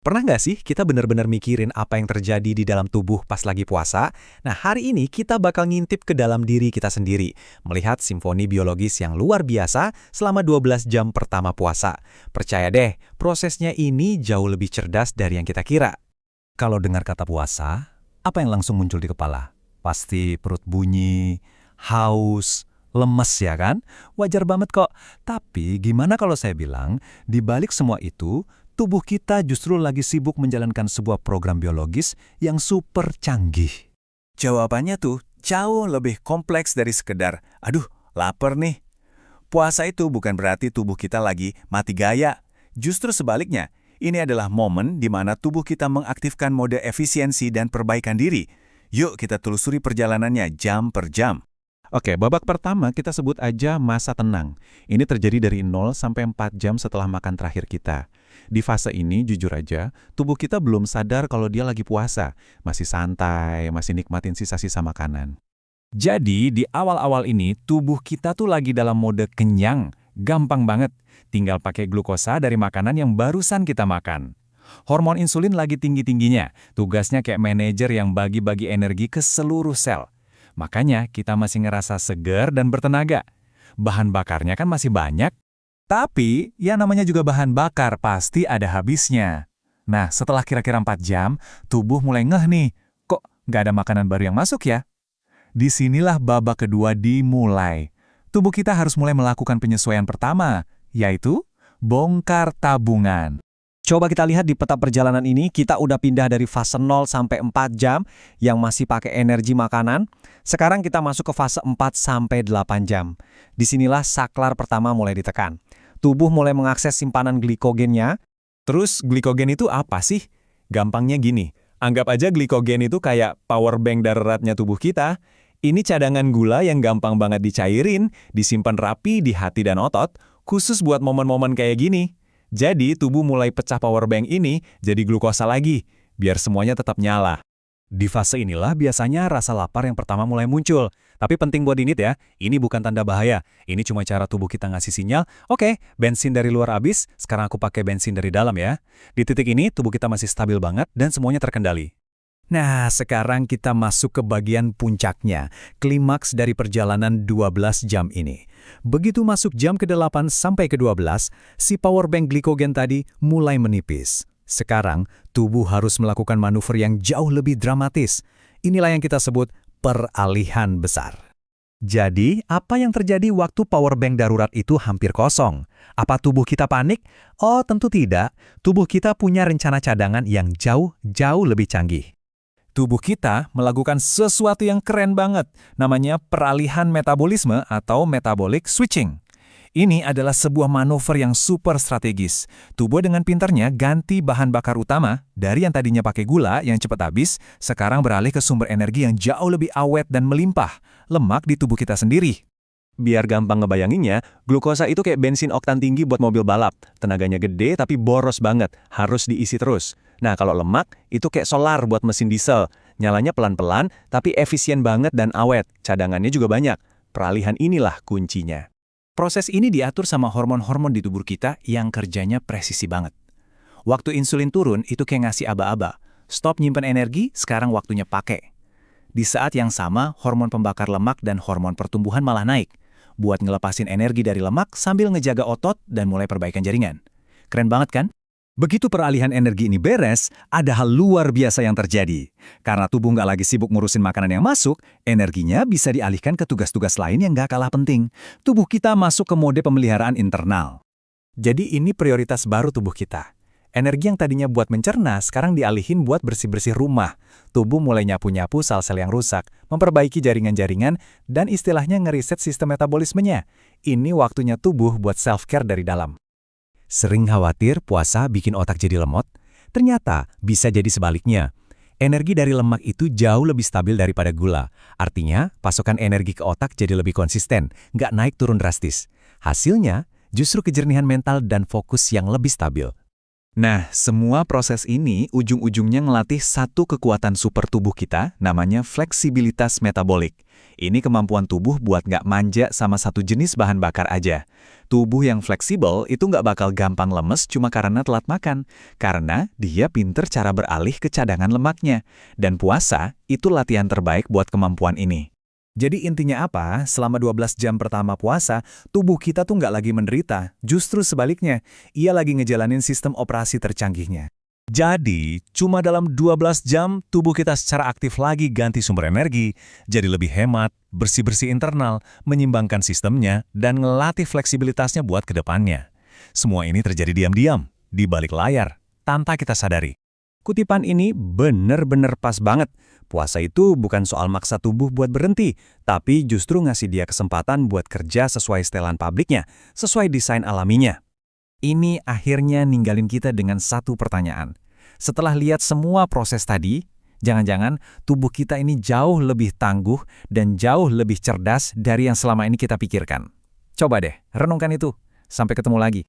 Pernah nggak sih kita benar-benar mikirin apa yang terjadi di dalam tubuh pas lagi puasa? Nah, hari ini kita bakal ngintip ke dalam diri kita sendiri, melihat simfoni biologis yang luar biasa selama 12 jam pertama puasa. Percaya deh, prosesnya ini jauh lebih cerdas dari yang kita kira. Kalau dengar kata puasa, apa yang langsung muncul di kepala? Pasti perut bunyi, haus, lemes ya kan? Wajar banget kok. Tapi gimana kalau saya bilang, di balik semua itu, tubuh kita justru lagi sibuk menjalankan sebuah program biologis yang super canggih. Jawabannya tuh jauh lebih kompleks dari sekedar, aduh, lapar nih. Puasa itu bukan berarti tubuh kita lagi mati gaya. Justru sebaliknya, ini adalah momen di mana tubuh kita mengaktifkan mode efisiensi dan perbaikan diri. Yuk kita telusuri perjalanannya jam per jam. Oke, babak pertama kita sebut aja masa tenang. Ini terjadi dari 0 sampai 4 jam setelah makan terakhir kita. Di fase ini, jujur aja, tubuh kita belum sadar kalau dia lagi puasa. Masih santai, masih nikmatin sisa-sisa makanan. Jadi di awal-awal ini, tubuh kita tuh lagi dalam mode kenyang. Gampang banget, tinggal pakai glukosa dari makanan yang barusan kita makan. Hormon insulin lagi tinggi-tingginya, tugasnya kayak manajer yang bagi-bagi energi ke seluruh sel. Makanya kita masih ngerasa segar dan bertenaga. Bahan bakarnya kan masih banyak. Tapi, ya namanya juga bahan bakar, pasti ada habisnya. Nah, setelah kira-kira 4 jam, tubuh mulai ngeh nih, kok nggak ada makanan baru yang masuk ya? Disinilah babak kedua dimulai. Tubuh kita harus mulai melakukan penyesuaian pertama, yaitu bongkar tabungan. Coba kita lihat di peta perjalanan ini, kita udah pindah dari fase 0 sampai 4 jam yang masih pakai energi makanan. Sekarang kita masuk ke fase 4 sampai 8 jam. Disinilah saklar pertama mulai ditekan. Tubuh mulai mengakses simpanan glikogennya. Terus, glikogen itu apa sih? Gampangnya gini, anggap aja glikogen itu kayak power bank daruratnya tubuh kita. Ini cadangan gula yang gampang banget dicairin, disimpan rapi di hati dan otot, khusus buat momen-momen kayak gini. Jadi, tubuh mulai pecah power bank ini jadi glukosa lagi, biar semuanya tetap nyala. Di fase inilah biasanya rasa lapar yang pertama mulai muncul. Tapi penting buat diingat ya, ini bukan tanda bahaya. Ini cuma cara tubuh kita ngasih sinyal, oke, bensin dari luar habis, sekarang aku pakai bensin dari dalam ya. Di titik ini, tubuh kita masih stabil banget dan semuanya terkendali. Nah, sekarang kita masuk ke bagian puncaknya, klimaks dari perjalanan 12 jam ini. Begitu masuk jam ke-8 sampai ke-12, si power bank glikogen tadi mulai menipis. Sekarang, tubuh harus melakukan manuver yang jauh lebih dramatis. Inilah yang kita sebut peralihan besar. Jadi, apa yang terjadi waktu power bank darurat itu hampir kosong? Apa tubuh kita panik? Oh, tentu tidak. Tubuh kita punya rencana cadangan yang jauh lebih canggih. Tubuh kita melakukan sesuatu yang keren banget, namanya peralihan metabolisme atau metabolic switching. Ini adalah sebuah manuver yang super strategis. Tubuh dengan pintarnya ganti bahan bakar utama dari yang tadinya pakai gula yang cepat habis, sekarang beralih ke sumber energi yang jauh lebih awet dan melimpah, lemak di tubuh kita sendiri. Biar gampang ngebayanginnya, glukosa itu kayak bensin oktan tinggi buat mobil balap. Tenaganya gede tapi boros banget, harus diisi terus. Nah, kalau lemak, itu kayak solar buat mesin diesel. Nyalanya pelan-pelan, tapi efisien banget dan awet. Cadangannya juga banyak. Peralihan inilah kuncinya. Proses ini diatur sama hormon-hormon di tubuh kita yang kerjanya presisi banget. Waktu insulin turun, itu kayak ngasih aba-aba. Stop nyimpen energi, sekarang waktunya pakai. Di saat yang sama, hormon pembakar lemak dan hormon pertumbuhan malah naik. Buat ngelepasin energi dari lemak sambil ngejaga otot dan mulai perbaikan jaringan. Keren banget kan? Begitu peralihan energi ini beres, ada hal luar biasa yang terjadi. Karena tubuh nggak lagi sibuk ngurusin makanan yang masuk, energinya bisa dialihkan ke tugas-tugas lain yang nggak kalah penting. Tubuh kita masuk ke mode pemeliharaan internal. Jadi ini prioritas baru tubuh kita. Energi yang tadinya buat mencerna, sekarang dialihin buat bersih-bersih rumah. Tubuh mulai nyapu-nyapu sel-sel yang rusak, memperbaiki jaringan-jaringan, dan istilahnya ngeriset sistem metabolismenya. Ini waktunya tubuh buat self-care dari dalam. Sering khawatir puasa bikin otak jadi lemot? Ternyata bisa jadi sebaliknya. Energi dari lemak itu jauh lebih stabil daripada gula. Artinya, pasokan energi ke otak jadi lebih konsisten, nggak naik turun drastis. Hasilnya, justru kejernihan mental dan fokus yang lebih stabil. Nah, semua proses ini ujung-ujungnya ngelatih satu kekuatan super tubuh kita, namanya fleksibilitas metabolik. Ini kemampuan tubuh buat nggak manja sama satu jenis bahan bakar aja. Tubuh yang fleksibel itu nggak bakal gampang lemes cuma karena telat makan, karena dia pinter cara beralih ke cadangan lemaknya. Dan puasa itu latihan terbaik buat kemampuan ini. Jadi intinya apa? Selama 12 jam pertama puasa, tubuh kita tuh nggak lagi menderita. Justru sebaliknya, ia lagi ngejalanin sistem operasi tercanggihnya. Jadi, cuma dalam 12 jam tubuh kita secara aktif lagi ganti sumber energi, jadi lebih hemat, bersih-bersih internal, menyimbangkan sistemnya, dan ngelatih fleksibilitasnya buat ke depannya. Semua ini terjadi diam-diam, di balik layar, tanpa kita sadari. Kutipan ini bener-bener pas banget. Puasa itu bukan soal maksa tubuh buat berhenti, tapi justru ngasih dia kesempatan buat kerja sesuai setelan pabriknya, sesuai desain alaminya. Ini akhirnya ninggalin kita dengan satu pertanyaan. Setelah lihat semua proses tadi, jangan-jangan tubuh kita ini jauh lebih tangguh dan jauh lebih cerdas dari yang selama ini kita pikirkan. Coba deh, renungkan itu. Sampai ketemu lagi.